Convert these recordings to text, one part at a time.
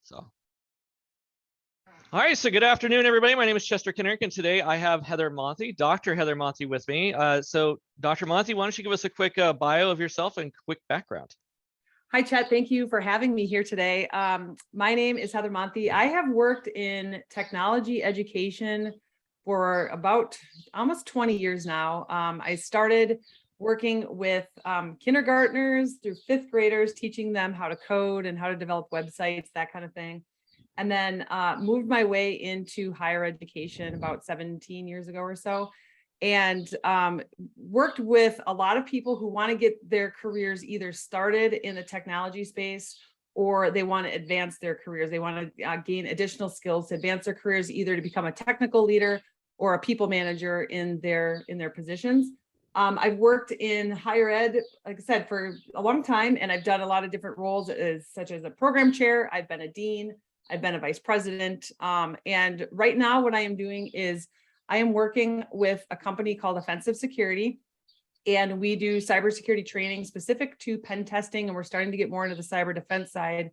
So. All right, so good afternoon, everybody. My name is Chester Kinnick, and today I have Heather Monthie, Dr. Heather Monthie with me. So Dr. Monthie, why don't you give us a quick bio of yourself and quick background? Hi, Chet. Thank you for having me here today. My name is Heather Monthie. I have worked in technology education for about almost 20 years now. I started working with kindergartners through fifth graders, teaching them how to code and how to develop websites, that kind of thing. And then moved my way into higher education about 17 years ago or so, and worked with a lot of people who want to get their careers either started in the technology space or they want to advance their careers. They want to gain additional skills to advance their careers, either to become a technical leader or a people manager in their positions. I've worked in higher ed, like I said, for a long time, and I've done a lot of different roles, such as a program chair. I've been a dean. I've been a vice president. And right now what I am doing is I am working with a company called Offensive Security, and we do cybersecurity training specific to pen testing. And we're starting to get more into the cyber defense side.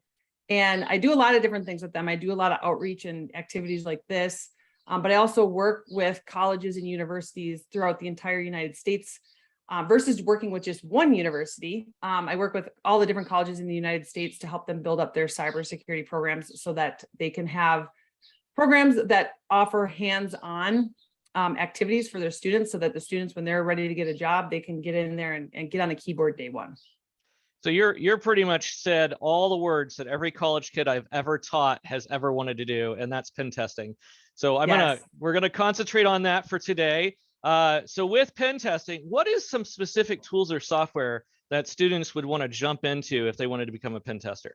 And I do a lot of different things with them. I do a lot of outreach and activities like this, but I also work with colleges and universities throughout the entire United States. Versus working with just one university. I work with all the different colleges in the United States to help them build up their cybersecurity programs so that they can have programs that offer hands-on activities for their students, so that the students, when they're ready to get a job, they can get in there and get on a keyboard day one. So you're pretty much said all the words that every college kid I've ever taught has ever wanted to do, and that's pen testing. So we're gonna concentrate on that for today. So with pen testing, what is some specific tools or software that students would want to jump into if they wanted to become a pen tester?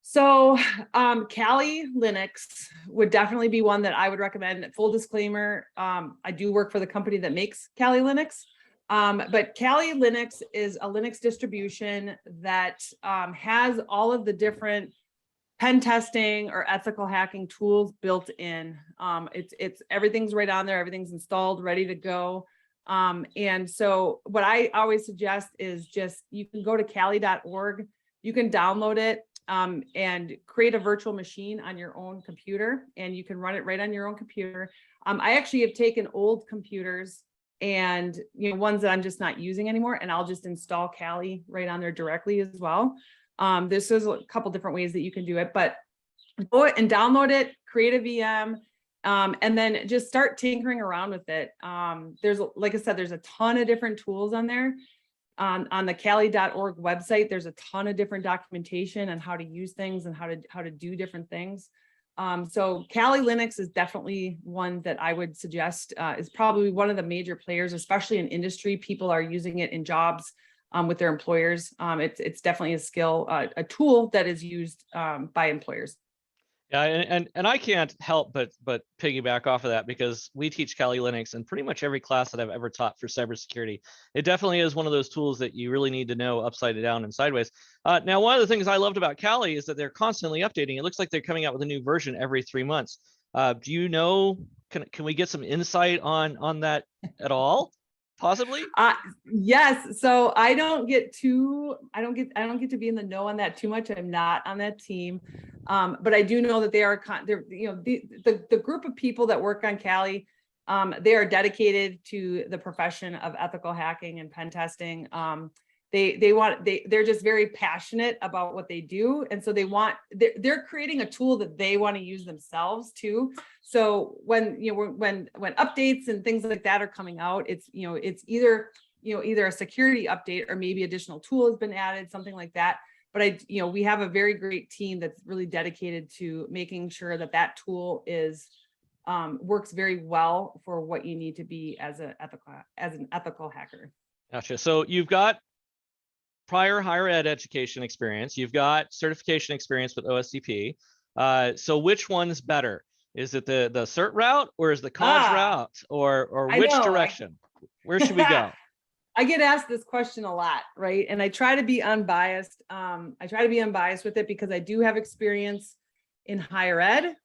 So Cali Linux would definitely be one that I would recommend. Full disclaimer, I do work for the company that makes Cali Linux, but Cali Linux is a Linux distribution that has all of the different pen testing or ethical hacking tools built in. It's everything's right on there, everything's installed, ready to go. And so what I always suggest is just, you can go to cali.org, you can download it and create a virtual machine on your own computer, and you can run it right on your own computer. I actually have taken old computers and ones that I'm just not using anymore, and I'll just install Cali right on there directly as well. This is a couple different ways that you can do it, but go and download it, create a VM, and then just start tinkering around with it. There's, like I said, there's a ton of different tools on there. On the cali.org website, there's a ton of different documentation on how to use things and how to do different things. So Cali Linux is definitely one that I would suggest, is probably one of the major players, especially in industry. People are using it in jobs with their employers. It's definitely a skill, a tool that is used by employers. Yeah, and I can't help but piggyback off of that, because we teach Cali Linux in pretty much every class that I've ever taught for cybersecurity. It definitely is one of those tools that you really need to know upside down and sideways. Now, one of the things I loved about Cali is that they're constantly updating. It looks like they're coming out with a new version every 3 months. Do you know? Can we get some insight on that at all? Possibly? Yes. So I don't get to be in the know on that too much. I'm not on that team. But I do know that they're the group of people that work on Cali, they are dedicated to the profession of ethical hacking and pen testing. They're just very passionate about what they do, and so they're creating a tool that they want to use themselves too. So when updates and things like that are coming out, it's either a security update or maybe additional tool has been added, something like that. But we have a very great team that's really dedicated to making sure that tool works very well for what you need to be as an ethical hacker. Gotcha. So you've got prior higher ed education experience, you've got certification experience with OSCP. So which one's better? Is it the cert route, or is the college route, or which direction? Where should we go? I get asked this question a lot, right? And I try to be unbiased. With it, because I do have experience in higher ed,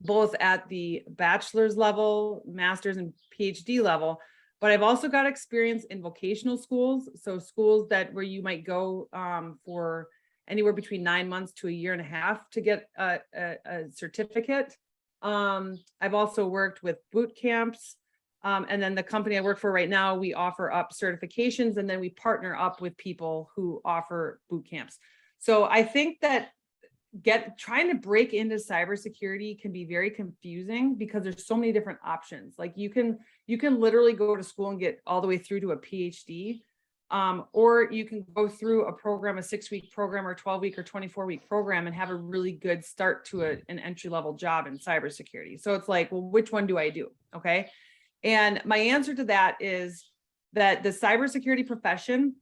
both at the bachelor's level, master's, and PhD level. But I've also got experience in vocational schools. So schools where you might go for anywhere between 9 months to a year and a half to get a certificate. I've also worked with boot camps. And then the company I work for right now, we offer up certifications, and then we partner up with people who offer boot camps. So I think that trying to break into cybersecurity can be very confusing because there's so many different options. Like you can literally go to school and get all the way through to a PhD, or you can go through a program, a 6-week program or 12-week or 24-week program, and have a really good start to an entry-level job in cybersecurity. So it's like, well, which one do I do? Okay. And my answer to that is that the cybersecurity profession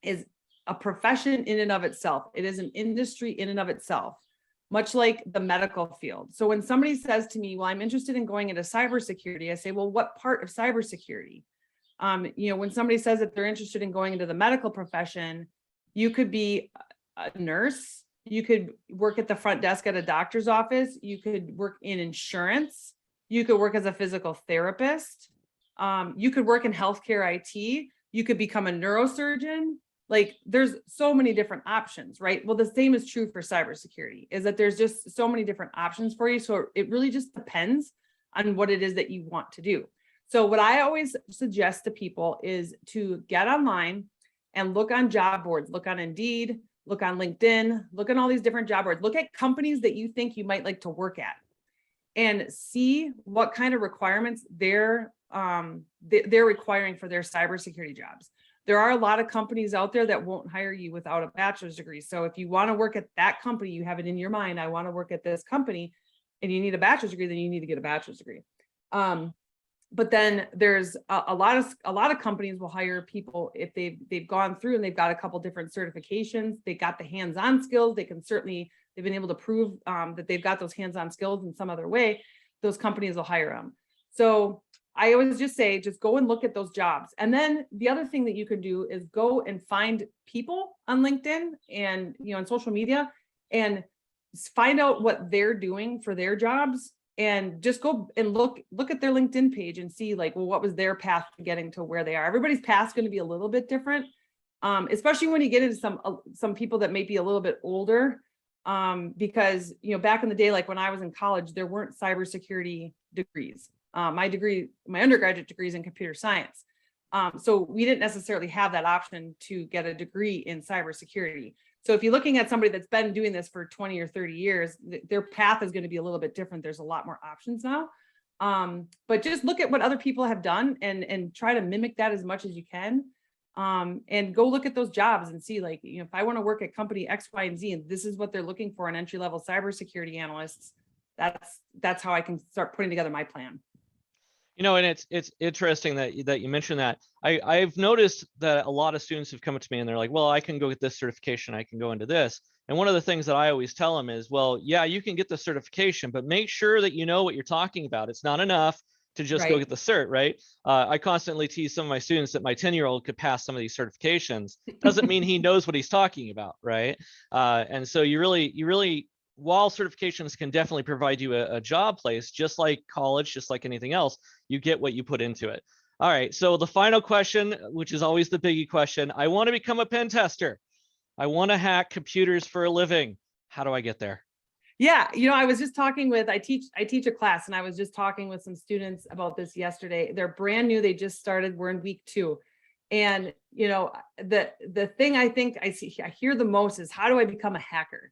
is a profession in and of itself. It is an industry in and of itself, much like the medical field. So when somebody says to me, well, I'm interested in going into cybersecurity, I say, well, what part of cybersecurity? When somebody says that they're interested in going into the medical profession, you could be a nurse, you could work at the front desk at a doctor's office, you could work in insurance, you could work as a physical therapist, you could work in healthcare IT, you could become a neurosurgeon. Like there's so many different options, right? Well, the same is true for cybersecurity, is that there's just so many different options for you. So it really just depends on what it is that you want to do. So what I always suggest to people is to get online and look on job boards, look on Indeed, look on LinkedIn, look on all these different job boards, look at companies that you think you might like to work at and see what kind of requirements they're requiring for their cybersecurity jobs. There are a lot of companies out there that won't hire you without a bachelor's degree. So if you want to work at that company, you have it in your mind, I want to work at this company, and you need a bachelor's degree, then you need to get a bachelor's degree. But then there's a lot of companies will hire people if they've gone through and they've got a couple different certifications, they got the hands-on skills, they've been able to prove that they've got those hands-on skills in some other way, those companies will hire them. So I always just say, just go and look at those jobs. And then the other thing that you can do is go and find people on LinkedIn and, on social media, and find out what they're doing for their jobs, and just go and look at their LinkedIn page and see like, well, what was their path to getting to where they are? Everybody's path is going to be a little bit different, especially when you get into some people that may be a little bit older, because, back in the day, like when I was in college, there weren't cybersecurity degrees. My undergraduate degree is in computer science. So we didn't necessarily have that option to get a degree in cybersecurity. So if you're looking at somebody that's been doing this for 20 or 30 years, their path is going to be a little bit different. There's a lot more options now. But just look at what other people have done and try to mimic that as much as you can. And go look at those jobs and see, like, if I want to work at company X, Y, and Z, and this is what they're looking for in entry-level cybersecurity analysts, that's how I can start putting together my plan. And it's interesting that you mentioned that. I've noticed that a lot of students have come up to me and they're like, well, I can go get this certification, I can go into this. And one of the things that I always tell them is, well, yeah, you can get the certification, but make sure that you know what you're talking about. It's not enough to just go get the cert, right? I constantly tease some of my students that my 10-year-old could pass some of these certifications. Doesn't mean he knows what he's talking about, right? And so you really, while certifications can definitely provide you a job place, just like college, just like anything else, you get what you put into it. All right, so the final question, which is always the biggie question, I want to become a pen tester. I want to hack computers for a living. How do I get there? Yeah, I was just talking with, I teach a class, and I was just talking with some students about this yesterday. They're brand new, they just started, we're in week 2. And, the thing I think I hear the most is, how do I become a hacker?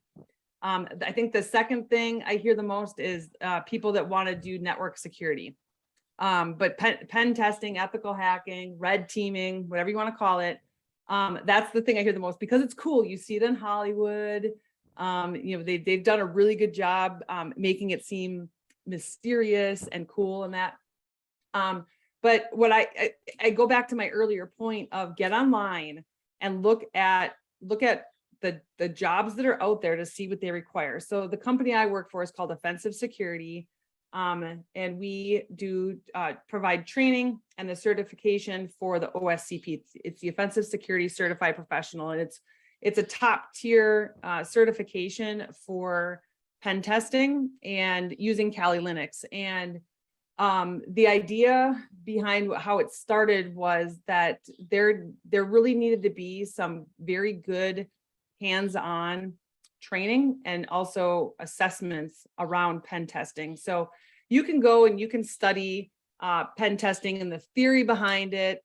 I think the second thing I hear the most is people that want to do network security. But pen testing, ethical hacking, red teaming, whatever you want to call it. That's the thing I hear the most, because it's cool. You see it in Hollywood. They've done a really good job making it seem mysterious and cool and that. But what I go back to my earlier point of get online and look at the jobs that are out there to see what they require. So the company I work for is called Offensive Security. And we do provide training and the certification for the OSCP. It's the Offensive Security Certified Professional. And it's a top tier certification for pen testing and using Cali Linux. And the idea behind how it started was that there really needed to be some very good hands-on training and also assessments around pen testing. So you can go and you can study pen testing and the theory behind it,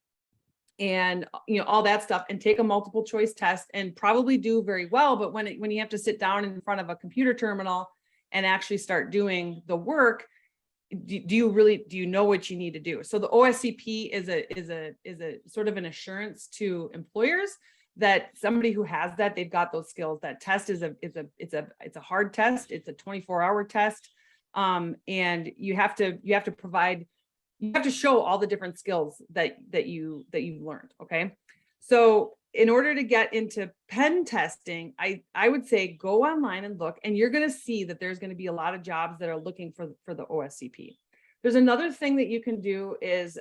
and all that stuff, and take a multiple choice test and probably do very well. But when you have to sit down in front of a computer terminal and actually start doing the work, do you know what you need to do? So the OSCP is a sort of an assurance to employers that somebody who has that, they've got those skills. That test is a hard test. It's a 24-hour test, and you have to provide. You have to show all the different skills that you've learned. Okay. So in order to get into pen testing, I would say go online and look, and you're going to see that there's going to be a lot of jobs that are looking for the OSCP. There's another thing that you can do is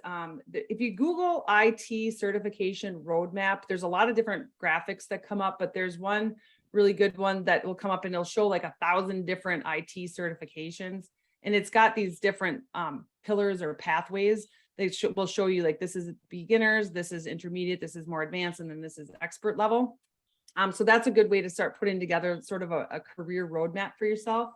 if you Google IT certification roadmap, there's a lot of different graphics that come up, but there's one really good one that will come up and it'll show like 1,000 different IT certifications. And it's got these different pillars or pathways. They will show you like, this is beginners, this is intermediate, this is more advanced, and then this is expert level. So that's a good way to start putting together sort of a career roadmap for yourself.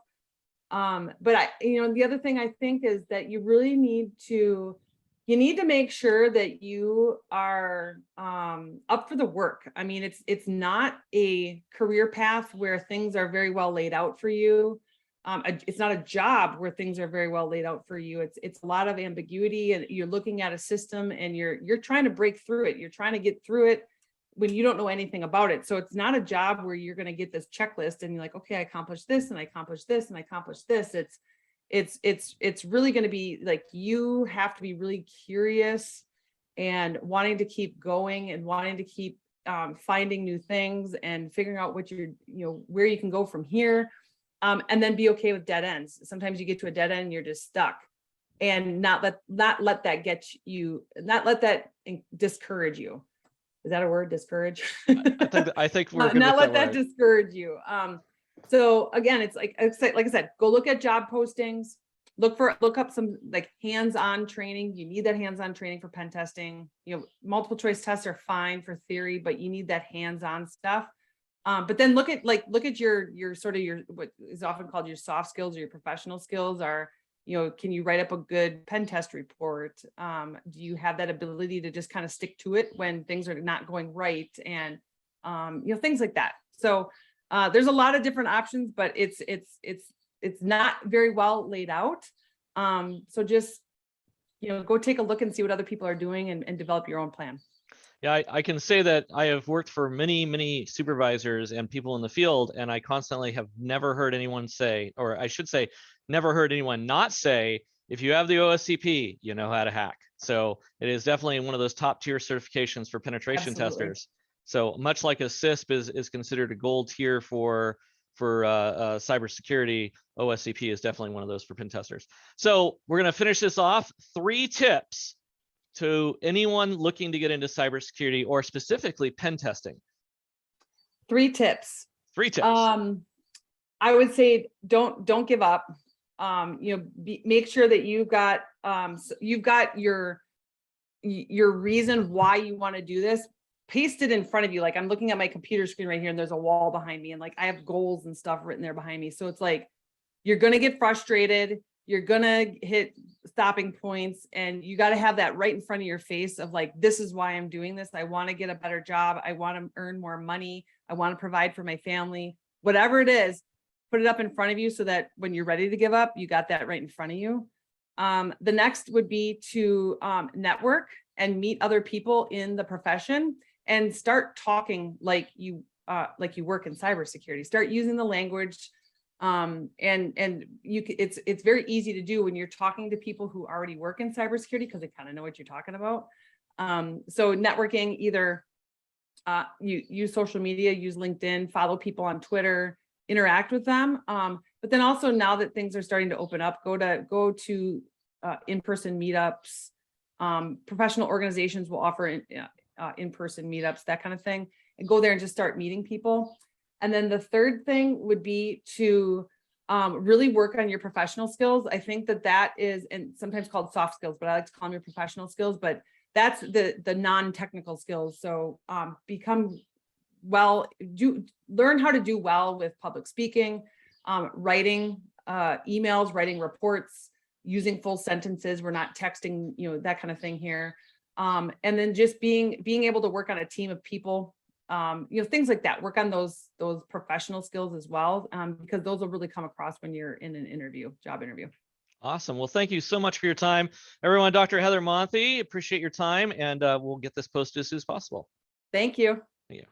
But the other thing I think is that you really need to make sure that you are up for the work. I mean, it's not a career path where things are very well laid out for you. It's not a job where things are very well laid out for you. It's a lot of ambiguity, and you're looking at a system and you're trying to break through it. You're trying to get through it when you don't know anything about it. So it's not a job where you're going to get this checklist and you're like, okay, I accomplished this and I accomplished this and I accomplished this. It's really going to be like, you have to be really curious and wanting to keep going and wanting to keep finding new things and figuring out what where you can go from here. And then be okay with dead ends. Sometimes you get to a dead end and you're just stuck, and not let that discourage you. Is that a word? Discourage? I think we're good not with let that discourage you. So again, it's like I said, go look at job postings, look up some like hands-on training. You need that hands-on training for pen testing. Multiple choice tests are fine for theory, but you need that hands-on stuff. But then look at your sort of your, what is often called your soft skills or your professional skills are, can you write up a good pen test report? Do you have that ability to just kind of stick to it when things are not going right? And, things like that. So there's a lot of different options, but it's not very well laid out. So just, go take a look and see what other people are doing and develop your own plan. Yeah, I can say that I have worked for many, many supervisors and people in the field, and I constantly have never heard anyone say, or I should say, never heard anyone not say, if you have the OSCP, you know how to hack. So it is definitely one of those top tier certifications for penetration testers. So much like a CISSP is considered a gold tier for cybersecurity, OSCP is definitely one of those for pen testers. So we're going to finish this off. 3 tips to anyone looking to get into cybersecurity or specifically pen testing. 3 tips. 3 tips. I would say don't give up. Make sure that you've got your reason why you want to do this. Paste it in front of you. Like, I'm looking at my computer screen right here and there's a wall behind me, and like I have goals and stuff written there behind me. So it's like, you're going to get frustrated. You're going to hit stopping points, and you got to have that right in front of your face of like, this is why I'm doing this. I want to get a better job. I want to earn more money. I want to provide for my family, whatever it is, put it up in front of you so that when you're ready to give up, you got that right in front of you. The next would be to network and meet other people in the profession and start talking like you work in cybersecurity. Start using the language. It's very easy to do when you're talking to people who already work in cybersecurity, because they kind of know what you're talking about. So networking, either you use social media, use LinkedIn, follow people on Twitter, interact with them. But then also, now that things are starting to open up, go to in-person meetups. Professional organizations will offer in-person meetups, that kind of thing, and go there and just start meeting people. And then the third thing would be to really work on your professional skills. I think that is, and sometimes called soft skills, but I like to call them your professional skills, but that's the non-technical skills. So become learn how to do well with public speaking, writing emails, writing reports, using full sentences. We're not texting, that kind of thing here. And then just being able to work on a team of people, things like that. Work on those professional skills as well, because those will really come across when you're in an job interview. Awesome. Well, thank you so much for your time, everyone. Dr. Heather Monthie, appreciate your time, and we'll get this posted as soon as possible. Thank you.